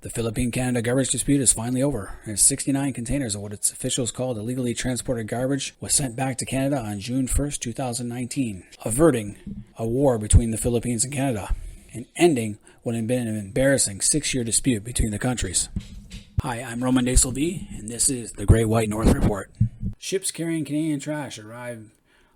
The Philippine-Canada garbage dispute is finally over, as 69 containers of what its officials called illegally transported garbage was sent back to Canada on June 1st, 2019, averting a war between the Philippines and Canada, and ending what had been an embarrassing 6-year dispute between the countries. Hi, I'm Roman De Silvi, and this is the Great White North Report. Ships carrying Canadian trash arrived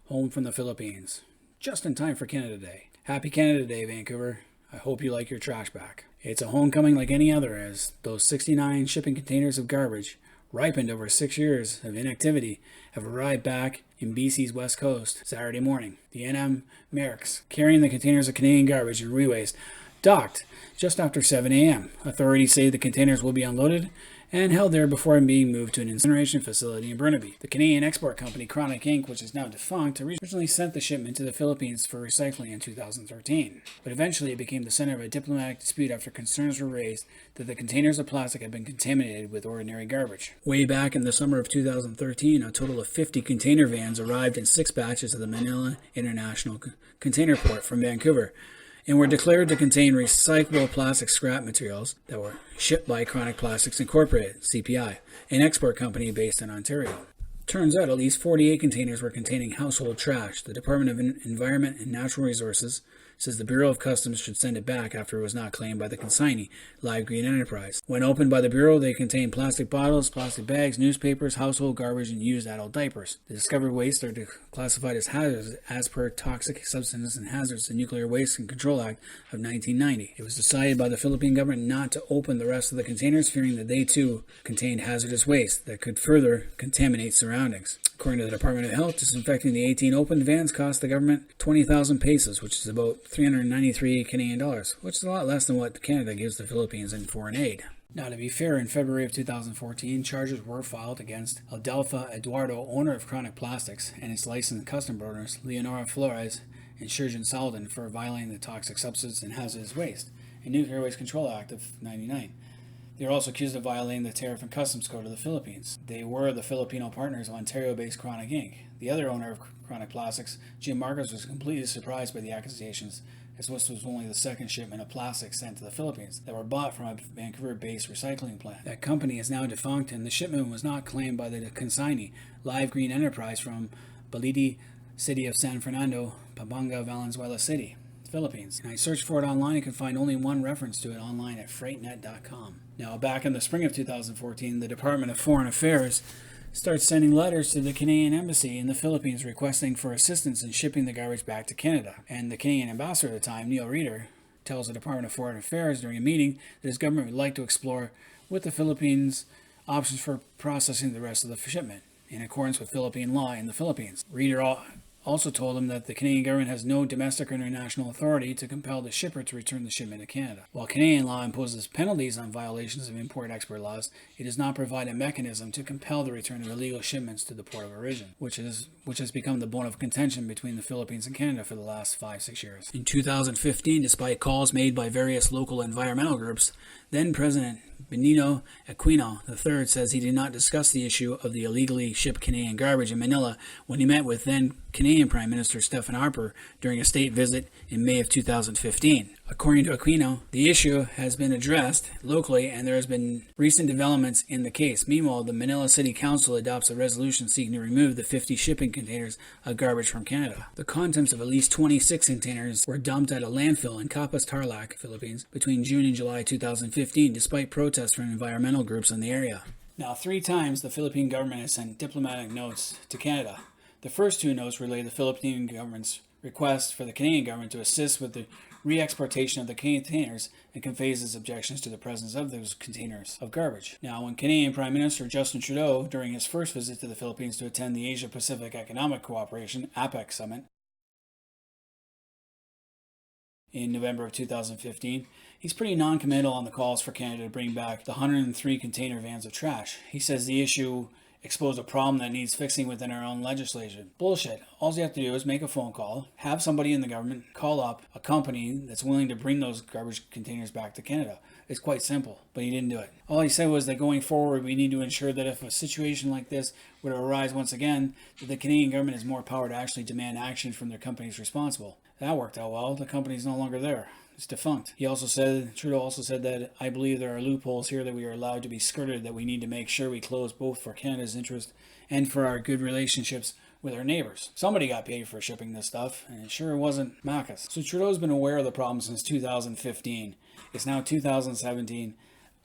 home from the Philippines, just in time for Canada Day. Happy Canada Day, Vancouver. I hope you like your trash back. It's a homecoming like any other, as those 69 shipping containers of garbage, ripened over 6 years of inactivity, have arrived back in BC's west coast Saturday morning. The NM Merrick's, carrying the containers of Canadian garbage and re-waste, docked just after 7 a.m. Authorities say the containers will be unloaded and held there before being moved to an incineration facility in Burnaby. The Canadian export company Chronic Inc., which is now defunct, originally sent the shipment to the Philippines for recycling in 2013, but eventually it became the center of a diplomatic dispute after concerns were raised that the containers of plastic had been contaminated with ordinary garbage. Way back in the summer of 2013, a total of 50 container vans arrived in 6 batches at the Manila International Container Port from Vancouver, and were declared to contain recyclable plastic scrap materials that were shipped by Chronic Plastics Incorporated, CPI, an export company based in Ontario. Turns out at least 48 containers were containing household trash. The Department of Environment and Natural Resources says the Bureau of Customs should send it back after it was not claimed by the consignee, Live Green Enterprise. When opened by the Bureau, they contained plastic bottles, plastic bags, newspapers, household garbage, and used adult diapers. The discovered wastes are classified as hazardous as per Toxic Substances and Hazards and Nuclear Waste and Control Act of 1990. It was decided by the Philippine government not to open the rest of the containers, fearing that they too contained hazardous waste that could further contaminate surroundings. According to the Department of Health, disinfecting the 18 opened vans cost the government 20,000 pesos, which is about 393 Canadian dollars, which is a lot less than what Canada gives the Philippines in foreign aid. Now, to be fair, in February of 2014, charges were filed against Adelpha Eduardo, owner of Chronic Plastics, and its licensed custom owners, Leonora Flores and Sherjan Salden, for violating the Toxic Substance and Hazardous Waste and Nuclear Waste Control Act of 1999. They were also accused of violating the Tariff and Customs Code of the Philippines. They were the Filipino partners of Ontario-based Chronic Inc. The other owner of Chronic Plastics, Jim Marcos, was completely surprised by the accusations, as this was only the second shipment of plastics sent to the Philippines that were bought from a Vancouver-based recycling plant. That company is now defunct, and the shipment was not claimed by the consignee, Live Green Enterprise, from Baliti, city of San Fernando, Pampanga, Valenzuela City, Philippines. And I searched for it online and could find only one reference to it online at freightnet.com. Now, back in the spring of 2014, the Department of Foreign Affairs starts sending letters to the Canadian Embassy in the Philippines requesting for assistance in shipping the garbage back to Canada. And the Canadian ambassador at the time, Neil Reeder, tells the Department of Foreign Affairs during a meeting that his government would like to explore with the Philippines options for processing the rest of the shipment in accordance with Philippine law in the Philippines. Reeder also told him that the Canadian government has no domestic or international authority to compel the shipper to return the shipment to Canada. While Canadian law imposes penalties on violations of import-export laws, it does not provide a mechanism to compel the return of illegal shipments to the port of origin, which has become the bone of contention between the Philippines and Canada for the last 5-6 years. In 2015, despite calls made by various local environmental groups, then President Benigno Aquino III says he did not discuss the issue of the illegally shipped Canadian garbage in Manila when he met with then Canadian Prime Minister Stephen Harper during a state visit in May of 2015. According to Aquino, the issue has been addressed locally and there has been recent developments in the case. Meanwhile, the Manila City Council adopts a resolution seeking to remove the 50 shipping containers of garbage from Canada. The contents of at least 26 containers were dumped at a landfill in Capas Tarlac, Philippines, between June and July 2015, despite protests from environmental groups in the area. Now, 3 times the Philippine government has sent diplomatic notes to Canada. The first 2 notes relay the Philippine government's request for the Canadian government to assist with the re-exportation of the containers and conveys its objections to the presence of those containers of garbage. Now, when Canadian Prime Minister Justin Trudeau, during his first visit to the Philippines to attend the Asia-Pacific Economic Cooperation APEC Summit in November of 2015, he's pretty non-committal on the calls for Canada to bring back the 103 container vans of trash. He says the issue exposed a problem that needs fixing within our own legislation. Bullshit. All you have to do is make a phone call, have somebody in the government call up a company that's willing to bring those garbage containers back to Canada. It's quite simple, but he didn't do it. All he said was that going forward, we need to ensure that if a situation like this were to arise once again, that the Canadian government has more power to actually demand action from their companies responsible. That worked out well. The company's no longer there. It's defunct. Trudeau also said that I believe there are loopholes here that we are allowed to be skirted, that we need to make sure we close both for Canada's interest and for our good relationships with our neighbors. Somebody got paid for shipping this stuff, and it sure wasn't Macus. So Trudeau's been aware of the problem since 2015. It's now 2017.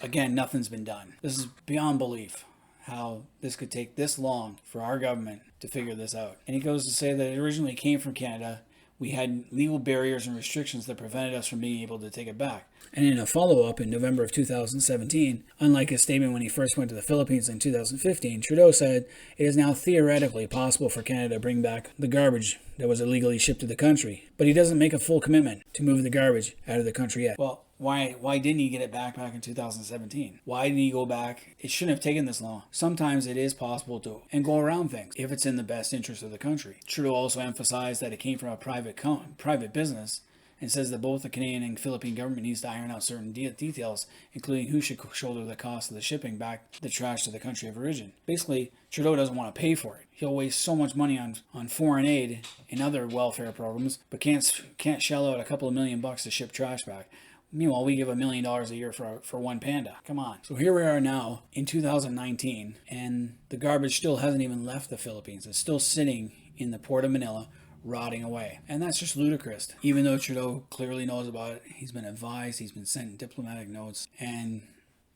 Again, nothing's been done. This is beyond belief how this could take this long for our government to figure this out. And he goes to say that it originally came from Canada. We had legal barriers and restrictions that prevented us from being able to take it back. And in a follow-up in November of 2017, unlike his statement when he first went to the Philippines in 2015, Trudeau said it is now theoretically possible for Canada to bring back the garbage that was illegally shipped to the country. But he doesn't make a full commitment to move the garbage out of the country yet. Well, why didn't he get it back in 2017? Why didn't he go back? It shouldn't have taken this long. Sometimes it is possible to and go around things if it's in the best interest of the country. Trudeau also emphasized that it came from a private business, and says that both the Canadian and Philippine government needs to iron out certain details, including who should shoulder the cost of the shipping back the trash to the country of origin. Basically, Trudeau doesn't want to pay for it. He'll waste so much money on foreign aid and other welfare programs, but can't shell out a couple of $1,000,000 to ship trash back. Meanwhile, we give $1 million a year for one panda. Come on. So here we are now in 2019, and the garbage still hasn't even left the Philippines. It's still sitting in the port of Manila, rotting away. And that's just ludicrous. Even though Trudeau clearly knows about it, he's been advised, he's been sent diplomatic notes, and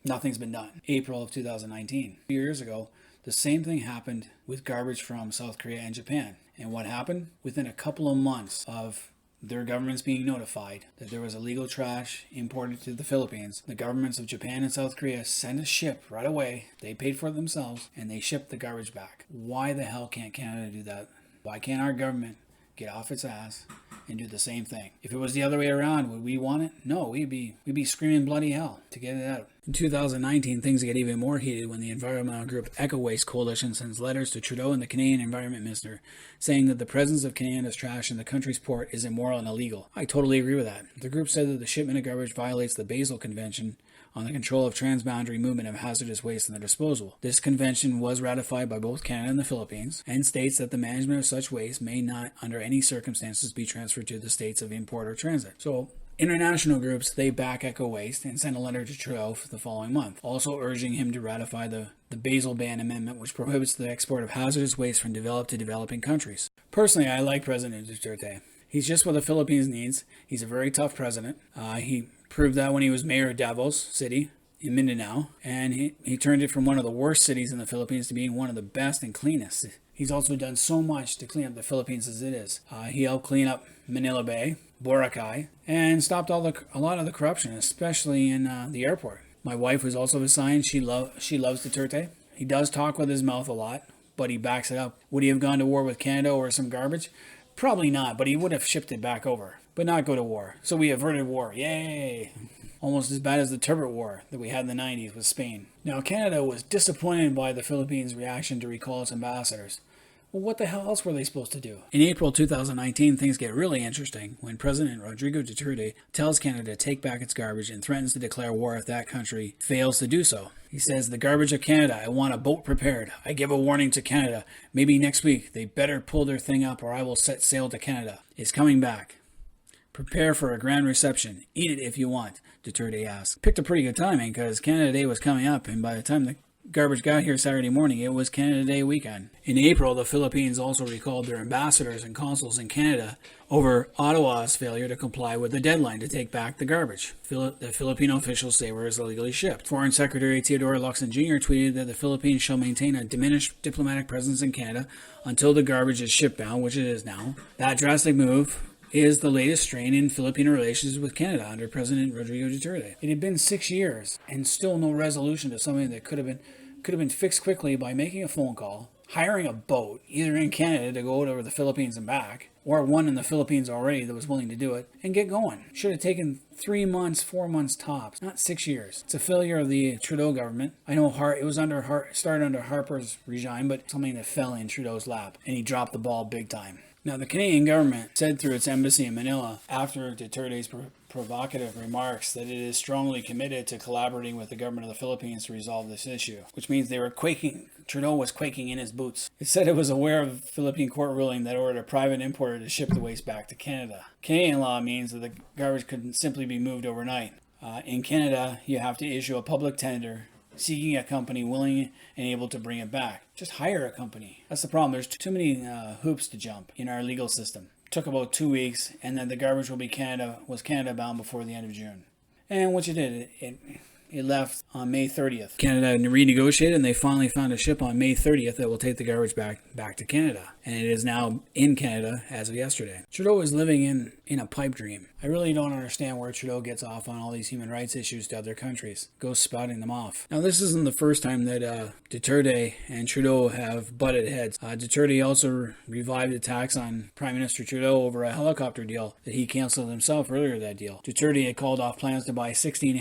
nothing's been done. April of 2019. A few years ago, the same thing happened with garbage from South Korea and Japan. And what happened? Within a couple of months of their governments being notified that there was illegal trash imported to the Philippines, the governments of Japan and South Korea sent a ship right away. They paid for it themselves, and they shipped the garbage back. Why the hell can't Canada do that? Why can't our government get off its ass and do the same thing? If it was the other way around, would we want it? No, we'd be screaming bloody hell to get it out. In 2019, things get even more heated when the environmental group Eco Waste Coalition sends letters to Trudeau and the Canadian Environment Minister saying that the presence of Canada's trash in the country's port is immoral and illegal. I totally agree with that. The group said that the shipment of garbage violates the Basel Convention on the control of transboundary movement of hazardous waste and their disposal. This convention was ratified by both Canada and the Philippines and states that the management of such waste may not, under any circumstances, be transferred to the states of import or transit. So, international groups, they back Eco Waste and sent a letter to Trudeau for the following month, also urging him to ratify the Basel Ban Amendment, which prohibits the export of hazardous waste from developed to developing countries. Personally, I like President Duteurte. He's just what the Philippines needs. He's a very tough president. He proved that when he was mayor of Davos City in Mindanao, and he turned it from one of the worst cities in the Philippines to being one of the best and cleanest. He's also done so much to clean up the Philippines as it is. He helped clean up Manila Bay, Boracay, and stopped a lot of the corruption, especially in the airport. My wife, who's also of science, she loves Duterte. He does talk with his mouth a lot, but he backs it up. Would he have gone to war with Canada over some garbage? Probably not, but he would have shipped it back over, but not go to war. So we averted war. Yay! Almost as bad as the Turbot War that we had in the 90s with Spain. Now, Canada was disappointed by the Philippines' reaction to recall its ambassadors. Well, what the hell else were they supposed to do? In April 2019, things get really interesting when President Rodrigo Duteurte tells Canada to take back its garbage and threatens to declare war if that country fails to do so. He says, "The garbage of Canada, I want a boat prepared. I give a warning to Canada. Maybe next week they better pull their thing up or I will set sail to Canada. It's coming back. Prepare for a grand reception. Eat it if you want," Duteurte asked. Picked a pretty good timing because Canada Day was coming up, and by the time the garbage got here Saturday morning, it was Canada Day weekend. In April, the Philippines also recalled their ambassadors and consuls in Canada over Ottawa's failure to comply with the deadline to take back the garbage the Filipino officials say was illegally shipped. Foreign Secretary Theodore Locsin Jr. tweeted that the Philippines shall maintain a diminished diplomatic presence in Canada until the garbage is shipbound, which it is now. That drastic move is the latest strain in Filipino relations with Canada under President Rodrigo Duteurte. It had been 6 years and still no resolution to something that could have been fixed quickly by making a phone call, hiring a boat, either in Canada to go over the Philippines and back, or one in the Philippines already that was willing to do it, and get going. Should have taken 3 months, 4 months tops, not 6 years. It's a failure of the Trudeau government. I know it was started under Harper's regime, but something that fell in Trudeau's lap, and he dropped the ball big time. Now, the Canadian government said through its embassy in Manila after Duterte's provocative remarks that it is strongly committed to collaborating with the government of the Philippines to resolve this issue, which means they were quaking. Trudeau was quaking in his boots. It said it was aware of the Philippine court ruling that ordered a private importer to ship the waste back to Canada. Canadian law means that the garbage couldn't simply be moved overnight. In Canada, you have to issue a public tender seeking a company willing and able to bring it back. Just hire a company. That's the problem. There's too many hoops to jump in our legal system. It took about 2 weeks, and then the garbage will be Canada bound before the end of June. And what you did, it left on May 30th. Canada renegotiated, and they finally found a ship on May 30th that will take the garbage back to Canada. And it is now in Canada as of yesterday. Trudeau is living in a pipe dream. I really don't understand where Trudeau gets off on all these human rights issues to other countries. Goes spouting them off. Now, this isn't the first time that Duteurte and Trudeau have butted heads. Duteurte also revived attacks on Prime Minister Trudeau over a helicopter deal that he canceled himself earlier that deal. Duteurte had called off plans to buy 16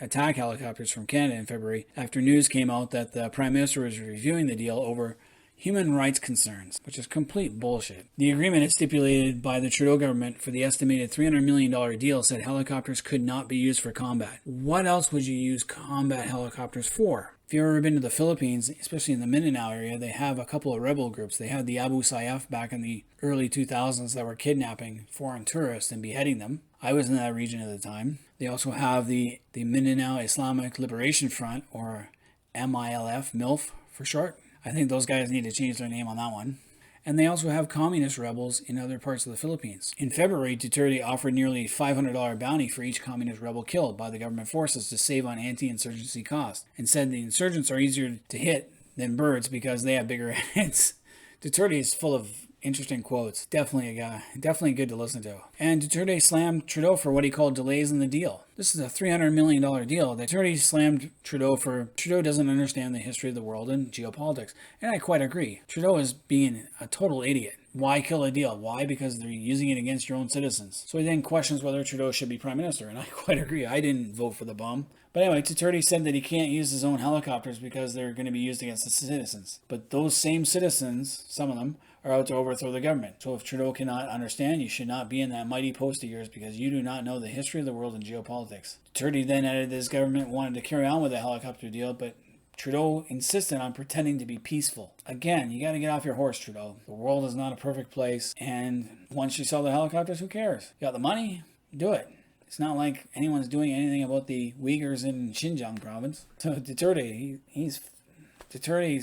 attack helicopters from Canada in February after news came out that the Prime Minister was reviewing the deal over human rights concerns, which is complete bullshit. The agreement is stipulated by the Trudeau government for the estimated $300 million deal said helicopters could not be used for combat. What else would you use combat helicopters for? If you've ever been to the Philippines, especially in the Mindanao area, they have a couple of rebel groups. They had the Abu Sayyaf back in the early 2000s that were kidnapping foreign tourists and beheading them. I was in that region at the time. They also have the Mindanao Islamic Liberation Front, or MILF for short. I think those guys need to change their name on that one. And they also have communist rebels in other parts of the Philippines. In February, Duteurte offered nearly $500 bounty for each communist rebel killed by the government forces to save on anti-insurgency costs, and said the insurgents are easier to hit than birds because they have bigger heads. Duteurte is full of interesting quotes. Definitely a guy. Definitely good to listen to. And Duteurte slammed Trudeau for what he called delays in the deal. This is a $300 million deal that Duteurte slammed Trudeau for. Trudeau doesn't understand the history of the world and geopolitics. And I quite agree. Trudeau is being a total idiot. Why kill a deal? Why? Because they're using it against your own citizens. So he then questions whether Trudeau should be Prime Minister. And I quite agree. I didn't vote for the bum. But anyway, Duteurte said that he can't use his own helicopters because they're going to be used against the citizens. But those same citizens, some of them, are out to overthrow the government. So if Trudeau cannot understand, you should not be in that mighty post of yours because you do not know the history of the world and geopolitics. Duteurte then added that his government wanted to carry on with the helicopter deal, but Trudeau insisted on pretending to be peaceful. Again, you got to get off your horse, Trudeau. The world is not a perfect place, and once you sell the helicopters, who cares? You got the money? Do it. It's not like anyone's doing anything about the Uyghurs in Xinjiang province. So Duterte's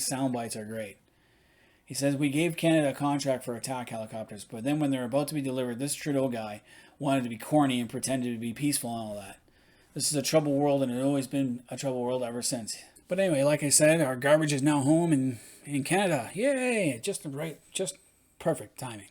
sound bites are great. He says, we gave Canada a contract for attack helicopters, but then when they're about to be delivered, this Trudeau guy wanted to be corny and pretended to be peaceful and all that. This is a troubled world, and it's always been a troubled world ever since. But anyway, like I said, our garbage is now home in Canada. Yay! Just perfect timing.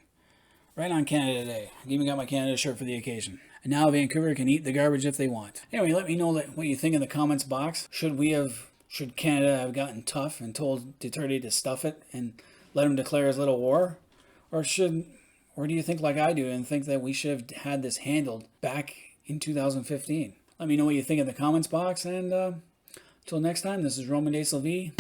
Right on Canada Day. I even got my Canada shirt for the occasion. And now Vancouver can eat the garbage if they want. Anyway, let me know what you think in the comments box. Should Canada have gotten tough and told Duteurte to stuff it and let him declare his little war? Or do you think like I do and think that we should have had this handled back in 2015? Let me know what you think in the comments box, and until next time, this is Roman De Silvi.